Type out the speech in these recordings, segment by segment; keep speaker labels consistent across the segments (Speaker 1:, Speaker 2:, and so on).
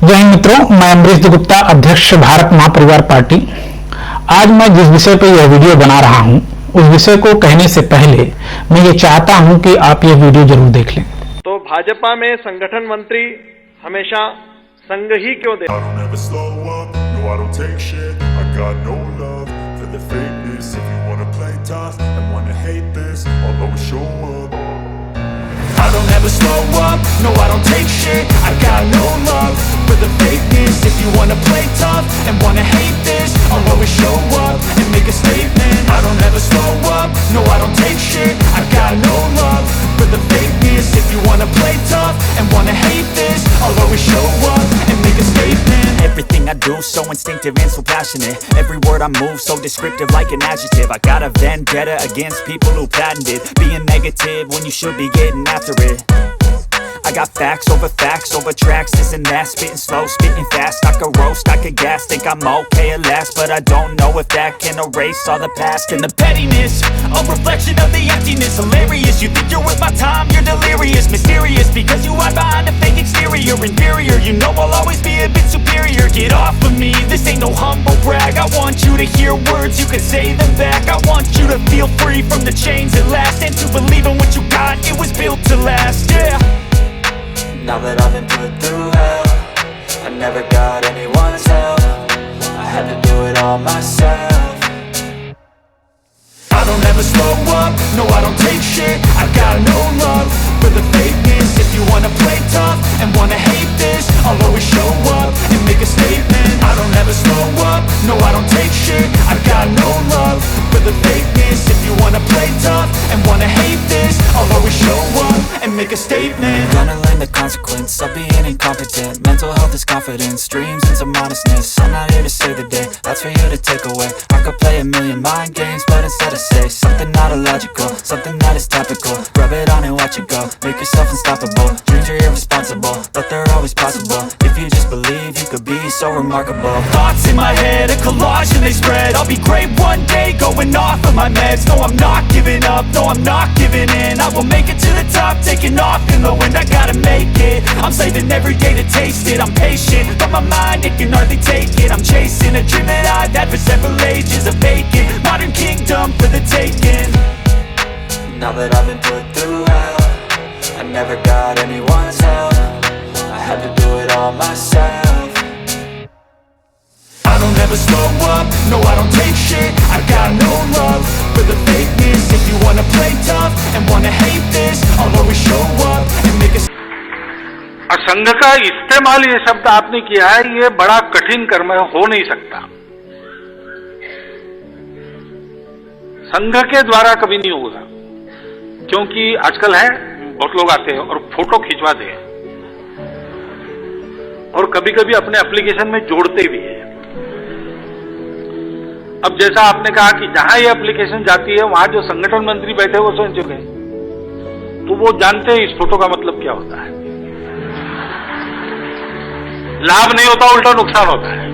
Speaker 1: जय हिंद मित्रों, मैं अमरीश गुप्ता, अध्यक्ष भारत महापरिवार पार्टी। आज मैं जिस विषय पर यह वीडियो बना रहा हूं, उस विषय को कहने से पहले मैं ये चाहता हूं कि आप यह वीडियो जरूर देख लें।
Speaker 2: तो भाजपा में संगठन मंत्री हमेशा संघ ही क्यों दे?
Speaker 3: I don't ever slow up, no I don't take shit. I got no love for the fakeness. If you wanna play tough and wanna hate this, I'll always show up and make a statement. I don't ever slow up, no I don't take shit. I got no love for the fakeness. If you wanna play tough and wanna hate this, I'll always show up and make a statement. Everything I do so instinctive and so passionate. Every word I move so descriptive like an adjective. I got a vendetta against people who patented being negative when you should be getting after it. I got facts over tracks, this and that. Spitting slow, spitting fast. I could roast, I could gas. Think I'm okay at last, but I don't know if that can erase all the past. And the pettiness, a reflection of the emptiness. Hilarious, you think you're worth my time, you're delirious. Mysterious, because you hide behind a fake exterior. Inferior, you know I'll always be a bit superior. Get off of me, this ain't no humble brag. I want you to hear words, you can say them back. I want you to feel free from the chains at last, and to believe in what you got, it was built to last, yeah. Now that I've been put through hell, I never got anyone's help. I had to do it all myself. I don't ever slow up, no I don't take shit. I got no love for the fakeness. If you wanna play tough and wanna hate this, I'll always show up and make a statement. I don't ever slow up, no I don't take shit. I got no love for the fakeness. If you wanna play tough and wanna hate this, I'll always show up and make a statement. Gonna learn the consequence of being incompetent. Mental health is confidence, dreams and some honestness. I'm not here to save the day, that's for you to take away. I could play a million mind games, but instead I say something not illogical, something that is topical. Rub it on and watch it go, make yourself unstoppable. Dreams are irresponsible, but they're always possible. If you just believe, you could be so remarkable. Thoughts in my head, a collage and they spread. I'll be great one day, going off of my meds. No, I'm not giving up, no, I'm not giving in. I will make it to the top, taking off in the wind. I gotta make it, I'm saving every day to taste it. I'm patient, but my mind, it can hardly take it. I'm chasing a dream that I've had for several ages. A vacant, modern kingdom for the taking. Now that I've been put through hell, I never got anyone's help. I had to do it all myself. I don't ever slow up, no I don't take shit. I got no love for the fakeness. If you wanna play tough and wanna hate this, I'll always show up and make a
Speaker 4: Assandh का इस्तेमाल ये शब्द आपने किया है, ये बड़ा कठिन कर्म है, हो नहीं सकता। संघ के द्वारा कभी नहीं होगा, क्योंकि आजकल है बहुत लोग आते हैं और फोटो खिंचवाते हैं और कभी कभी अपने एप्लीकेशन में जोड़ते भी हैं। अब जैसा आपने कहा कि जहां ये एप्लीकेशन जाती है वहां जो संगठन मंत्री बैठे वो सोच चुके हैं, तो वो जानते हैं इस फोटो का मतलब क्या होता है। लाभ नहीं होता, उल्टा नुकसान होता है।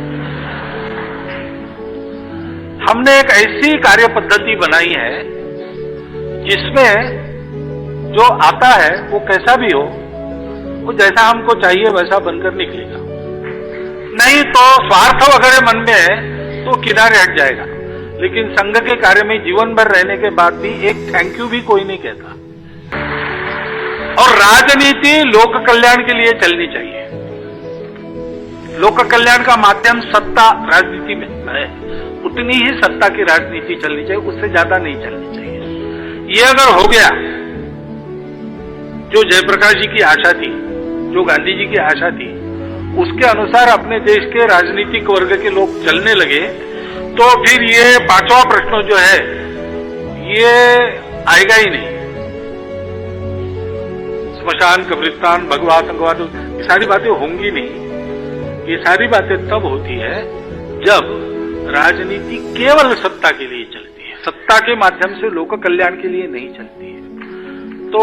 Speaker 4: हमने एक ऐसी कार्य पद्धति बनाई है जिसमें जो आता है वो कैसा भी हो, वो जैसा हमको चाहिए वैसा बनकर निकलेगा। नहीं तो स्वार्थ वगैरह मन में है तो किनारे हट जाएगा। लेकिन संघ के कार्य में जीवन भर रहने के बाद भी एक थैंक यू भी कोई नहीं कहता। और राजनीति लोक कल्याण के लिए चलनी चाहिए। लोक कल्याण का माध्यम सत्ता राजनीति में है, उतनी ही सत्ता की राजनीति चलनी चाहिए, उससे ज्यादा नहीं चलनी चाहिए। ये अगर हो गया, जो जयप्रकाश जी की आशा थी, जो गांधी जी की आशा थी, उसके अनुसार अपने देश के राजनीतिक वर्ग के लोग चलने लगे, तो फिर ये पांचवा प्रश्न जो है ये आएगा ही नहीं। स्मशान, कब्रिस्तान, भगवा, संघवाद, ये सारी बातें होंगी नहीं। ये सारी बातें तब होती है जब राजनीति केवल सत्ता के लिए चलती है, सत्ता के माध्यम से लोक कल्याण के लिए नहीं चलती है। तो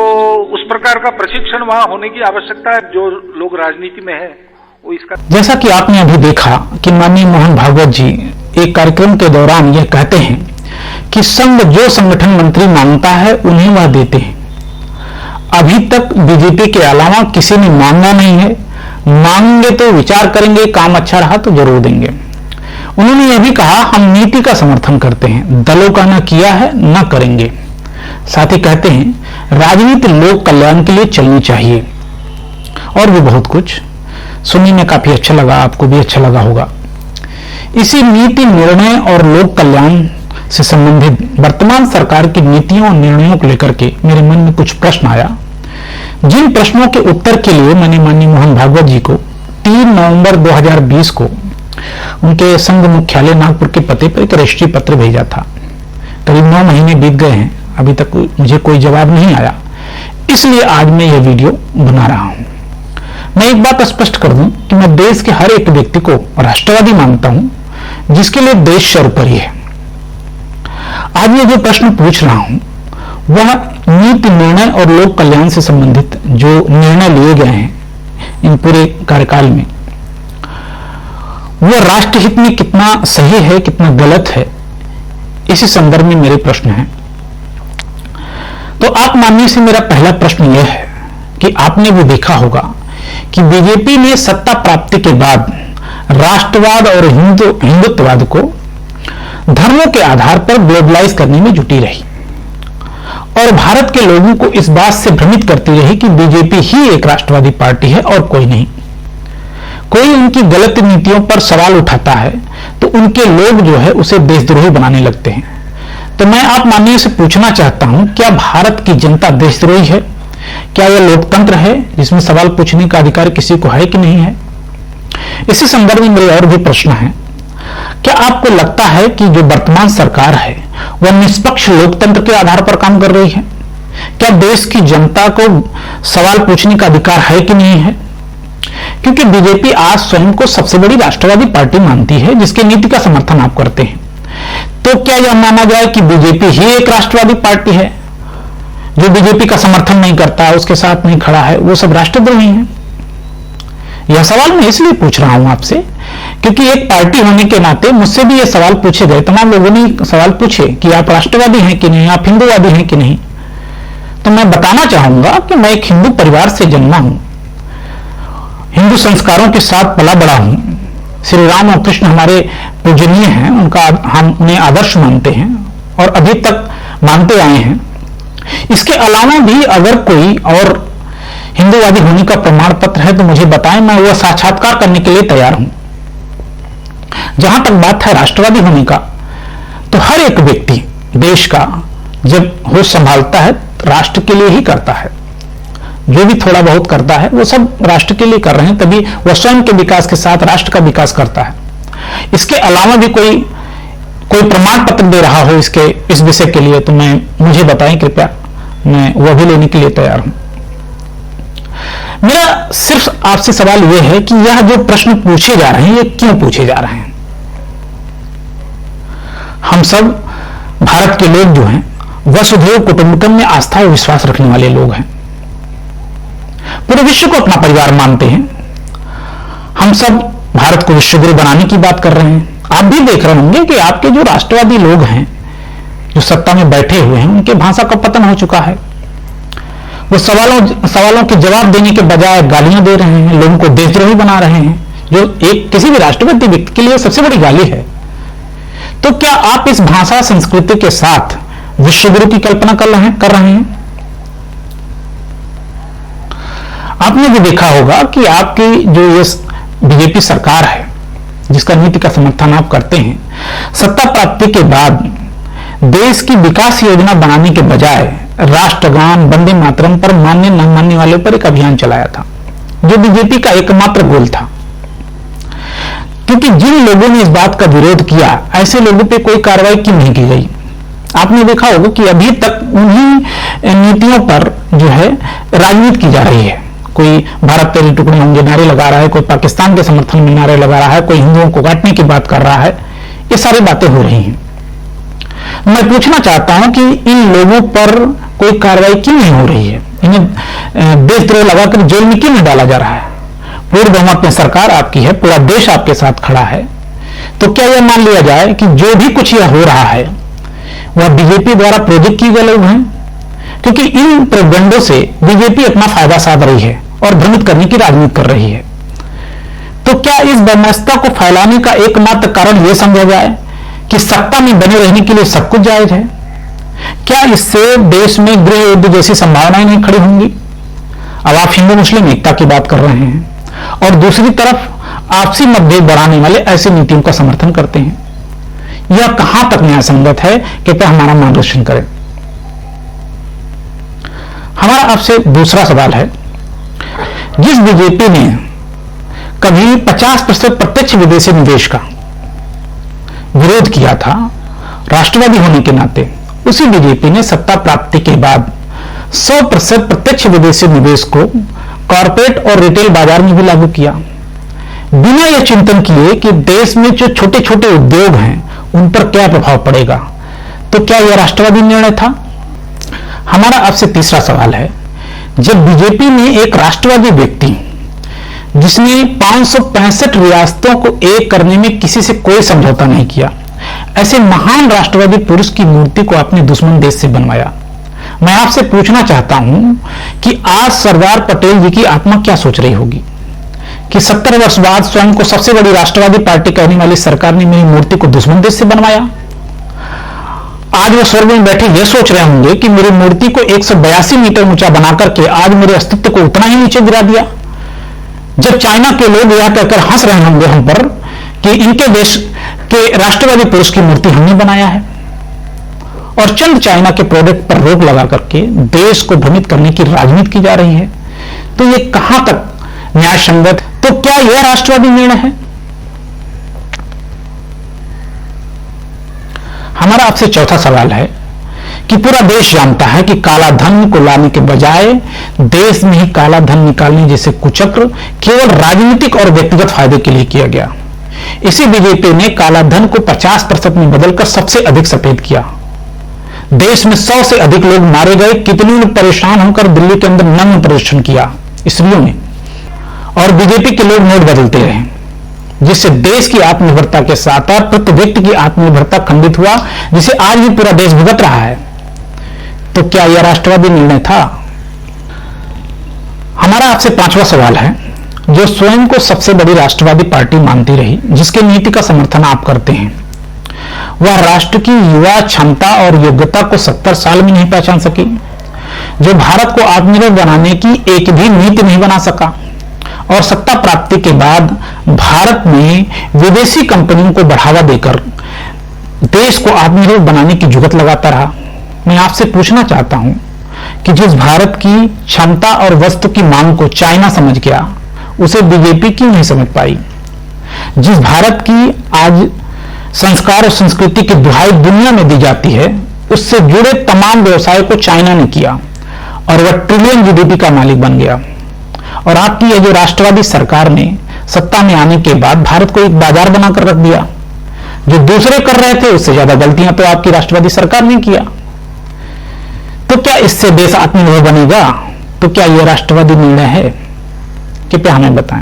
Speaker 4: उस प्रकार का प्रशिक्षण वहां होने की आवश्यकता है। जो लोग राजनीति में है वो इसका,
Speaker 1: जैसा कि आपने अभी देखा कि माननीय मोहन भागवत जी एक कार्यक्रम के दौरान यह कहते हैं कि संघ जो संगठन मंत्री मांगता है उन्हें वह देते हैं। अभी तक बीजेपी के अलावा किसी ने मांगा नहीं है, मांगेंगे तो विचार करेंगे, काम अच्छा रहा तो जरूर देंगे। उन्होंने यह भी कहा, हम नीति का समर्थन करते हैं, दलों का न किया है न करेंगे। साथ ही कहते हैं, राजनीति लोक कल्याण के लिए चलनी चाहिए, और भी बहुत कुछ। सुनने में काफी अच्छा लगा, आपको भी अच्छा लगा होगा। इसी नीति, निर्णय और लोक कल्याण से संबंधित वर्तमान सरकार की नीतियों और निर्णयों को लेकर के मेरे मन में कुछ प्रश्न आया, जिन प्रश्नों के उत्तर के लिए मैंने माननीय मोहन भागवत जी को 3 नवंबर 2020 को उनके संघ मुख्यालय नागपुर के पते पर एक राष्ट्रीय पत्र भेजा था। करीब 9 महीने बीत गए हैं, अभी तक मुझे कोई जवाब नहीं आया, इसलिए आज मैं यह वीडियो बना रहा हूं। मैं एक बात स्पष्ट कर दूं कि मैं देश के हर एक व्यक्ति को राष्ट्रवादी मानता हूं, जिसके लिए देश सर्वोपरि है। आज मैं जो प्रश्न पूछ रहा हूं वह नीति, निर्णय और लोक कल्याण से संबंधित जो निर्णय लिए गए हैं इन पूरे कार्यकाल में, वह राष्ट्रहित में कितना सही है, कितना गलत है, इसी संदर्भ में मेरे प्रश्न हैं। तो आप माननीय से मेरा पहला प्रश्न यह है कि आपने भी देखा होगा कि बीजेपी ने सत्ता प्राप्ति के बाद राष्ट्रवाद और हिंदुत्ववाद को धर्मों के आधार पर ग्लोबलाइज करने में जुटी रही और भारत के लोगों को इस बात से भ्रमित करती रही कि बीजेपी ही एक राष्ट्रवादी पार्टी है और कोई नहीं। कोई उनकी गलत नीतियों पर सवाल उठाता है तो उनके लोग जो है उसे देशद्रोही बनाने लगते हैं। तो मैं आप माननीय से पूछना चाहता हूं, क्या भारत की जनता देशद्रोही है? क्या यह लोकतंत्र है जिसमें सवाल पूछने का अधिकार किसी को है कि नहीं है? इसी संदर्भ में मेरे और भी प्रश्न हैं। क्या आपको लगता है कि जो वर्तमान सरकार है वह निष्पक्ष लोकतंत्र के आधार पर काम कर रही है? क्या देश की जनता को सवाल पूछने का अधिकार है कि नहीं है? क्योंकि बीजेपी आज स्वयं को सबसे बड़ी राष्ट्रवादी पार्टी मानती है, जिसकी नीति का समर्थन आप करते हैं। तो क्या यह माना जाए कि बीजेपी ही एक राष्ट्रवादी पार्टी है? जो बीजेपी का समर्थन नहीं करता, उसके साथ नहीं खड़ा है, वो सब राष्ट्रद्रोही हैं? यह सवाल मैं इसलिए पूछ रहा हूं आपसे क्योंकि एक पार्टी होने के नाते मुझसे भी यह सवाल पूछे गए, तमाम लोगों ने सवाल पूछे कि आप राष्ट्रवादी हैं कि नहीं, आप हिंदूवादी हैं कि नहीं। तो मैं बताना चाहूंगा कि मैं एक हिंदू परिवार से जन्मा हूं, हिंदू संस्कारों के साथ पला बड़ा हूं। श्री राम और कृष्ण हमारे पूजनीय हैं, उनका हम उन्हें आदर्श मानते हैं और अभी तक मानते आए हैं। इसके अलावा भी अगर कोई और हिंदूवादी होने का प्रमाण पत्र है तो मुझे बताएं, मैं वह साक्षात्कार करने के लिए तैयार हूं। जहां तक बात है राष्ट्रवादी होने का, तो हर एक व्यक्ति देश का जब होश संभालता है राष्ट्र के लिए ही करता है। जो भी थोड़ा बहुत करता है वो सब राष्ट्र के लिए कर रहे हैं, तभी वह स्वयं के विकास के साथ राष्ट्र का विकास करता है। इसके अलावा भी कोई प्रमाण पत्र दे रहा हो इस विषय के लिए तो मुझे बताएं कृपया, मैं वह भी लेने के लिए तैयार हूं। मेरा सिर्फ आपसे सवाल यह है कि यह जो प्रश्न पूछे जा रहे हैं ये क्यों पूछे जा रहे हैं? हम सब भारत के लोग जो हैं वसुधैव कुटुंबकम में आस्था और विश्वास रखने वाले लोग हैं, पूरे विश्व को अपना परिवार मानते हैं। हम सब भारत को विश्वगुरु बनाने की बात कर रहे हैं। आप भी देख रहे होंगे कि आपके जो राष्ट्रवादी लोग हैं, जो सत्ता में बैठे हुए हैं, उनके भाषा का पतन हो चुका है। वो सवालों के जवाब देने के बजाय गालियां दे रहे हैं, लोगों को देशद्रोही बना रहे हैं, जो किसी भी राष्ट्रवादी व्यक्ति के लिए सबसे बड़ी गाली है। तो क्या आप इस भाषा संस्कृति के साथ विश्वगुरु की कल्पना कर रहे हैं? आपने भी देखा होगा कि आपकी जो ये बीजेपी सरकार है, जिसका नीति का समर्थन आप करते हैं, सत्ता प्राप्ति के बाद देश की विकास योजना बनाने के बजाय राष्ट्रगान, वंदे मातरम पर मानने न मानने वालों पर एक अभियान चलाया था, जो बीजेपी का एकमात्र गोल था। क्योंकि जिन लोगों ने इस बात का विरोध किया, ऐसे लोगों पे कोई कार्रवाई क्यों नहीं की गई? आपने देखा होगा कि अभी तक उन्हीं नीतियों पर जो है राजनीति की जा रही है। कोई भारत तेरे टुकड़े होंगे नारे लगा रहा है, कोई पाकिस्तान के समर्थन में नारे लगा रहा है, कोई हिंदुओं को काटने की बात कर रहा है। ये सारी बातें हो रही हैं। मैं पूछना चाहता हूं कि इन लोगों पर कोई कार्रवाई क्यों नहीं हो रही है? इन्हें देशद्रोह लगाकर जेल में क्यों नहीं डाला जा रहा है? पूर्ण बहुमत में सरकार आपकी है, पूरा देश आपके साथ खड़ा है। तो क्या यह मान लिया जाए कि जो भी कुछ यह हो रहा है वह बीजेपी द्वारा प्रोजेक्ट किए गए लोग हैं? क्योंकि इन प्रोपेगेंडों से बीजेपी अपना फायदा साध रही है और भ्रमित करने की राजनीति कर रही है। तो क्या इस वैमनस्यता को फैलाने का एकमात्र कारण यह समझा जाए कि सत्ता में बने रहने के लिए सब कुछ जायज है? क्या इससे देश में गृह युद्ध जैसी संभावनाएं नहीं खड़ी होंगी? अब आप हिंदू मुस्लिम एकता की बात कर रहे हैं और दूसरी तरफ आपसी मतभेद बढ़ाने वाले ऐसी नीतियों का समर्थन करते हैं। यह कहां तक न्याय संगत है? कृपया हमारा मार्गदर्शन करें। हमारा आपसे दूसरा सवाल है, जिस बीजेपी ने कभी 50% प्रत्यक्ष विदेशी निवेश का विरोध किया था राष्ट्रवादी होने के नाते, उसी बीजेपी ने सत्ता प्राप्ति के बाद 100% प्रत्यक्ष विदेशी निवेश को कॉर्पोरेट और रिटेल बाजार में भी लागू किया, बिना यह चिंतन किए कि देश में जो छोटे छोटे उद्योग हैं उन पर क्या प्रभाव पड़ेगा। तो क्या यह राष्ट्रवादी निर्णय था? हमारा आपसे तीसरा सवाल है, जब बीजेपी ने एक राष्ट्रवादी व्यक्ति जिसने 565 रियासतों को एक करने में किसी से कोई समझौता नहीं किया, ऐसे महान राष्ट्रवादी पुरुष की मूर्ति को अपने दुश्मन देश से बनवाया, मैं आपसे पूछना चाहता हूं कि आज सरदार पटेल जी की आत्मा क्या सोच रही होगी कि 70 वर्ष बाद स्वयं को सबसे बड़ी राष्ट्रवादी पार्टी कहने वाली सरकार ने मेरी मूर्ति को दुश्मन देश से बनवाया। आज वो स्वर्ग में बैठे ये सोच रहे होंगे कि मेरी मूर्ति को 182 मीटर ऊंचा बनाकर के आज मेरे अस्तित्व को उतना ही नीचे गिरा दिया। जब चाइना के लोग यह कहकर हंस रहे होंगे हम पर कि इनके देश के राष्ट्रवादी पुरुष की मूर्ति हमने बनाया है, और चंद चाइना के प्रोडक्ट पर रोक लगा करके देश को भ्रमित करने की राजनीति की जा रही है, तो ये कहां तक न्याय संगत? तो क्या यह राष्ट्रवादी निर्णय है? हमारा आपसे चौथा सवाल है कि पूरा देश जानता है कि काला धन को लाने के बजाय देश में ही काला धन निकालने जैसे कुचक्र केवल राजनीतिक और व्यक्तिगत फायदे के लिए किया गया। इसी बीजेपी ने काला धन को 50% में बदलकर सबसे अधिक सफेद किया। देश में 100 से अधिक लोग मारे गए, कितने लोग परेशान होकर दिल्ली के अंदर नग्न प्रदर्शन किया स्त्रियों ने, और बीजेपी के लोग नोट बदलते रहे, जिससे देश की आत्मनिर्भरता के साथ प्रत्येक व्यक्ति की आत्मनिर्भरता खंडित हुआ, जिसे आज भी पूरा देश भुगत रहा है। तो क्या यह राष्ट्रवादी निर्णय था? हमारा आपसे पांचवा सवाल है, जो स्वयं को सबसे बड़ी राष्ट्रवादी पार्टी मानती रही, जिसके नीति का समर्थन आप करते हैं, वह राष्ट्र की युवा क्षमता और योग्यता को 70 साल में नहीं पहचान सकी, जो भारत को आत्मनिर्भर बनाने की एक भी नीति नहीं बना सका, और सत्ता प्राप्ति के बाद भारत में विदेशी कंपनियों को बढ़ावा देकर देश को आत्मनिर्भर बनाने की जुगत लगाता रहा। मैं आपसे पूछना चाहता हूं कि जिस भारत की क्षमता और वस्तु की मांग को चाइना समझ गया, उसे बीजेपी क्यों नहीं समझ पाई? जिस भारत की आज संस्कार और संस्कृति की दुहाई दुनिया में दी जाती है, उससे जुड़े तमाम व्यवसाय को चाइना ने किया और वह ट्रिलियन जीडीपी का मालिक बन गया। और आपकी यह जो राष्ट्रवादी सरकार ने सत्ता में आने के बाद भारत को एक बाजार बनाकर रख दिया, जो दूसरे कर रहे थे उससे ज्यादा गलतियां तो आपकी राष्ट्रवादी सरकार ने किया। तो क्या इससे देश आत्मनिर्भर बनेगा? तो क्या यह राष्ट्रवादी निर्णय है? कृपया हमें बताएं।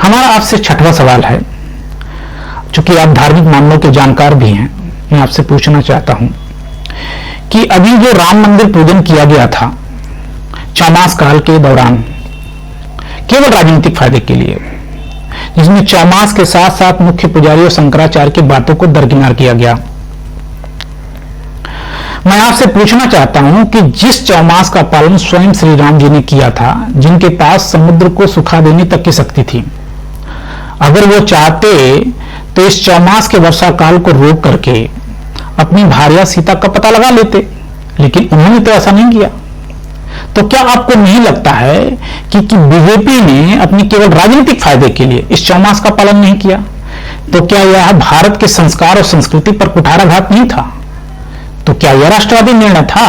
Speaker 1: हमारा आपसे छठवां सवाल है, चूंकि आप धार्मिक मामलों के जानकार भी हैं, मैं आपसे पूछना चाहता हूं कि अभी जो राम मंदिर पूजन किया गया था चौमास काल के दौरान केवल राजनीतिक फायदे के लिए, जिसमें चौमास के साथ साथ मुख्य पुजारी और शंकराचार्य की बातों को दरकिनार किया गया, मैं आपसे पूछना चाहता हूं कि जिस चौमास का पालन स्वयं श्री राम जी ने किया था, जिनके पास समुद्र को सुखा देने तक की शक्ति थी, अगर वो चाहते तो इस चौमास के वर्षा काल को रोक करके अपनी भार्या सीता का पता लगा लेते, लेकिन उन्होंने तो ऐसा नहीं किया। तो क्या आपको नहीं लगता है कि बीजेपी ने अपनी केवल राजनीतिक फायदे के लिए इस चौमास का पालन नहीं किया? तो क्या यह भारत के संस्कार और संस्कृति पर कुठाराघात नहीं था? तो क्या यह राष्ट्रवादी निर्णय था?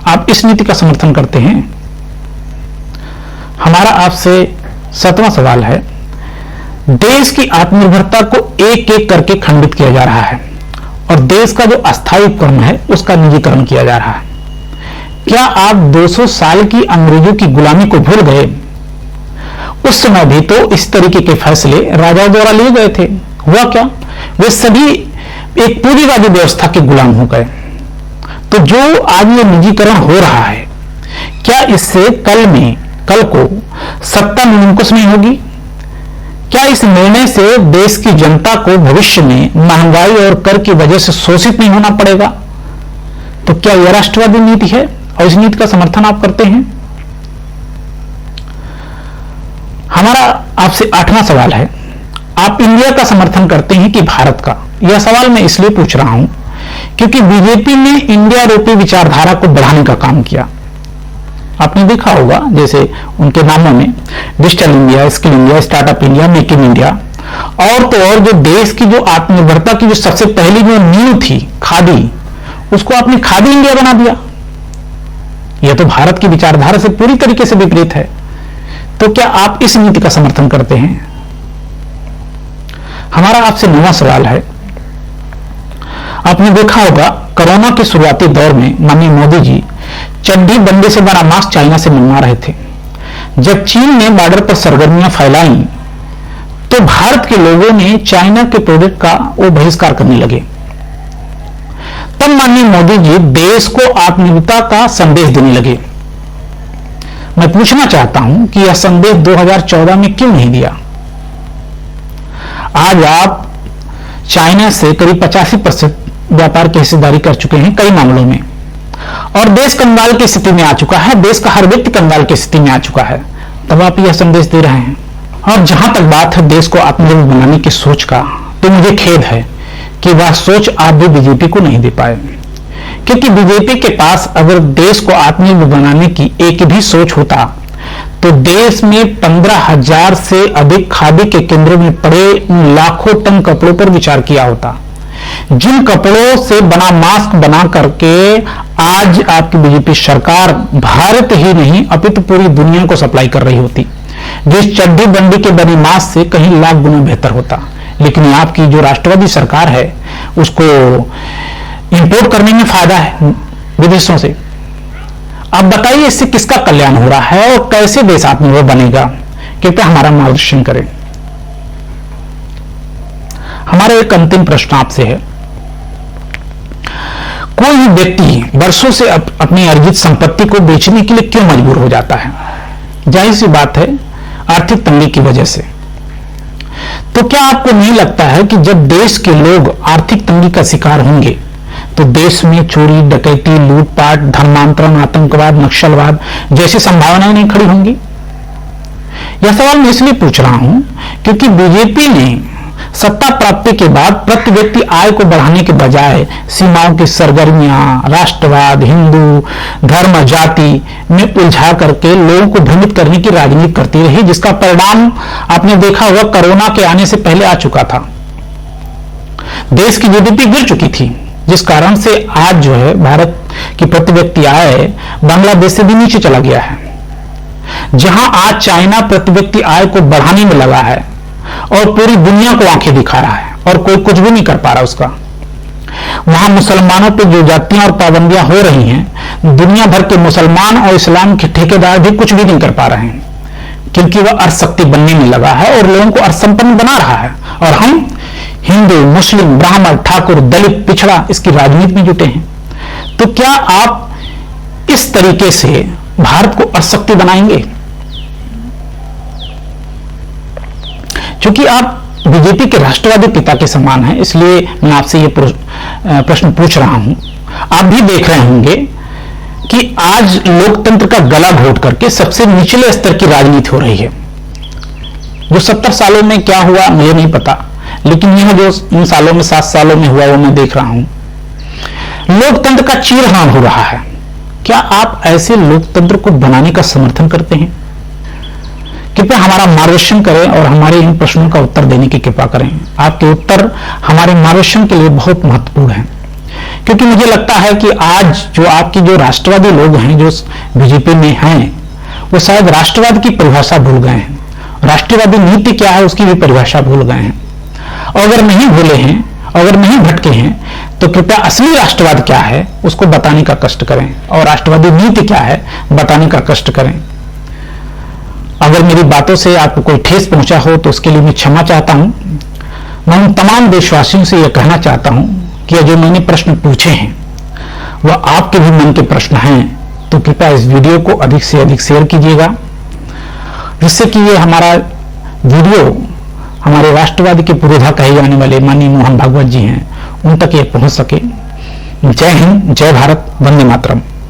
Speaker 1: आप इस नीति का समर्थन करते हैं? हमारा आपसे 7वां सवाल है, देश की आत्मनिर्भरता को एक एक करके खंडित किया जा रहा है और देश का जो अस्थायी उपक्रम है उसका निजीकरण किया जा रहा है। क्या आप 200 साल की अंग्रेजों की गुलामी को भूल गए? उस समय भी तो इस तरीके के फैसले राजाओं द्वारा लिए गए थे। हुआ क्या? वे सभी एक पूंजीवादी व्यवस्था के गुलाम हो गए। तो जो आज ये निजीकरण हो रहा है, क्या इससे कल में कल को सत्ता निरंकुश नहीं होगी? क्या इस निर्णय से देश की जनता को भविष्य में महंगाई और कर की वजह से शोषित नहीं होना पड़ेगा? तो क्या यह राष्ट्रवादी नीति है और इस नीति का समर्थन आप करते हैं? हमारा आपसे 8वां सवाल है, आप इंडिया का समर्थन करते हैं कि भारत का? यह सवाल मैं इसलिए पूछ रहा हूं क्योंकि बीजेपी ने इंडिया रूपी विचारधारा को बढ़ाने का काम किया। आपने देखा होगा जैसे उनके नामों में digital India, skill India, startup India, make in India, और तो और जो देश की जो आत्मनिर्भरता की जो सबसे पहली जो नींव थी खादी, उसको आपने खादी इंडिया बना दिया। यह तो भारत की विचारधारा से पूरी तरीके से विपरीत है। तो क्या आप इस नीति का समर्थन करते हैं? हमारा आपसे 9वां सवाल है, आपने देखा होगा कोरोना के शुरुआती दौर में माननीय मोदी जी चड्डी बंदी से बना मास्क चाइना से मंगवा रहे थे। जब चीन ने बॉर्डर पर सरगर्मियां फैलाई तो भारत के लोगों ने चाइना के प्रोडक्ट का वो बहिष्कार करने लगे। तब माननीय मोदी जी देश को आत्मनिर्भरता का संदेश देने लगे। मैं पूछना चाहता हूं कि यह संदेश 2014 में क्यों नहीं दिया? आज आप चाइना से करीब 85% व्यापार की हिस्सेदारी कर चुके हैं कई मामलों में, और देश कंगाल की स्थिति में आ चुका है, देश का हर व्यक्ति कंगाल की स्थिति में आ चुका है, तब आप यह संदेश दे रहे हैं। और जहां तक बात है देश को आत्मनिर्भर बनाने की सोच का, तो मुझे खेद है कि वह सोच आप भी बीजेपी को नहीं दे पाए, क्योंकि बीजेपी के पास अगर देश को आत्मनिर्भर बनाने की एक भी सोच होता तो देश में 15,000 से अधिक खादी के केंद्रों में पड़े लाखों टन कपड़ों पर विचार किया होता, जिन कपड़ों से बना मास्क बना करके आज आपकी बीजेपी सरकार भारत ही नहीं अपितु पूरी दुनिया को सप्लाई कर रही होती, जिस चड्डी बंडी के बने मास्क से कहीं लाख गुना बेहतर होता। लेकिन आपकी जो राष्ट्रवादी सरकार है उसको इंपोर्ट करने में फायदा है विदेशों से। अब बताइए इससे किसका कल्याण हो रहा है और कैसे देश आत्मनिर्भर बनेगा? कृपया हमारा मार्गदर्शन करें। हमारा एक अंतिम प्रश्न आपसे है, कोई भी व्यक्ति वर्षों से अपनी अर्जित संपत्ति को बेचने के लिए क्यों मजबूर हो जाता है? जाहिर सी बात है, आर्थिक तंगी की वजह से। तो क्या आपको नहीं लगता है कि जब देश के लोग आर्थिक तंगी का शिकार होंगे तो देश में चोरी, डकैती, लूटपाट, धर्मांतरण, आतंकवाद, नक्सलवाद जैसी संभावनाएं नहीं खड़ी होंगी? यह सवाल मैं इसलिए पूछ रहा हूं क्योंकि बीजेपी ने सत्ता प्राप्ति के बाद प्रति व्यक्ति आय को बढ़ाने के बजाय सीमाओं की सरगर्मियां, राष्ट्रवाद, हिंदू धर्म, जाति में उलझा करके लोगों को भ्रमित करने की राजनीति करती रही, जिसका परिणाम आपने देखा होगा कोरोना के आने से पहले आ चुका था। देश की जीडीपी गिर चुकी थी, जिस कारण से आज जो है भारत की प्रति व्यक्ति आय बांग्लादेश से भी नीचे चला गया है। जहां आज चाइना प्रति व्यक्ति आय को बढ़ाने में लगा है और पूरी दुनिया को आंखें दिखा रहा है और कोई कुछ भी नहीं कर पा रहा उसका, वहां मुसलमानों पर जो जातियां और पाबंदियां हो रही हैं, दुनिया भर के मुसलमान और इस्लाम के ठेकेदार भी कुछ भी नहीं कर पा रहे हैं, क्योंकि वह अर्थशक्ति बनने में लगा है और लोगों को अर्थसंपन्न बना रहा है। और हम हिंदू, मुस्लिम, ब्राह्मण, ठाकुर, दलित, पिछड़ा इसकी राजनीति में जुटे हैं। तो क्या आप इस तरीके से भारत को अर्थशक्ति बनाएंगे? क्योंकि आप बीजेपी के राष्ट्रवादी पिता के समान हैं, इसलिए मैं आपसे ये प्रश्न पूछ रहा हूं। आप भी देख रहे होंगे कि आज लोकतंत्र का गला घोट करके सबसे निचले स्तर की राजनीति हो रही है। जो 70 सालों में क्या हुआ मुझे नहीं पता, लेकिन यह जो इन सालों में 7 सालों में हुआ वो मैं देख रहा हूं। लोकतंत्र का चीरहरण हो रहा है। क्या आप ऐसे लोकतंत्र को बनाने का समर्थन करते हैं? कृपया हमारा मार्गदर्शन करें और हमारे इन प्रश्नों का उत्तर देने की कृपा करें। आपके उत्तर हमारे मार्गदर्शन के लिए बहुत महत्वपूर्ण हैं, क्योंकि मुझे लगता है कि आज जो आपकी जो राष्ट्रवादी लोग हैं जो बीजेपी में हैं, वो शायद राष्ट्रवाद की परिभाषा भूल गए हैं। राष्ट्रवादी नीति क्या है उसकी भी परिभाषा भूल गए हैं। और अगर नहीं भूले हैं, अगर नहीं भटके हैं, तो कृपया असली राष्ट्रवाद क्या है उसको बताने का कष्ट करें और राष्ट्रवादी नीति क्या है बताने का कष्ट करें। अगर मेरी बातों से आपको कोई ठेस पहुंचा हो तो उसके लिए मैं क्षमा चाहता हूं। मैं उन तमाम देशवासियों से यह कहना चाहता हूं कि जो मैंने प्रश्न पूछे हैं वह आपके भी मन के प्रश्न हैं, तो कृपया इस वीडियो को अधिक से अधिक शेयर कीजिएगा जिससे कि ये हमारा वीडियो हमारे राष्ट्रवादी के पुरोधा कहे जाने वाले माननीय मोहन भागवत जी हैं उन तक ये पहुंच सके। जय हिंद, जय भारत, वंदे मातरम।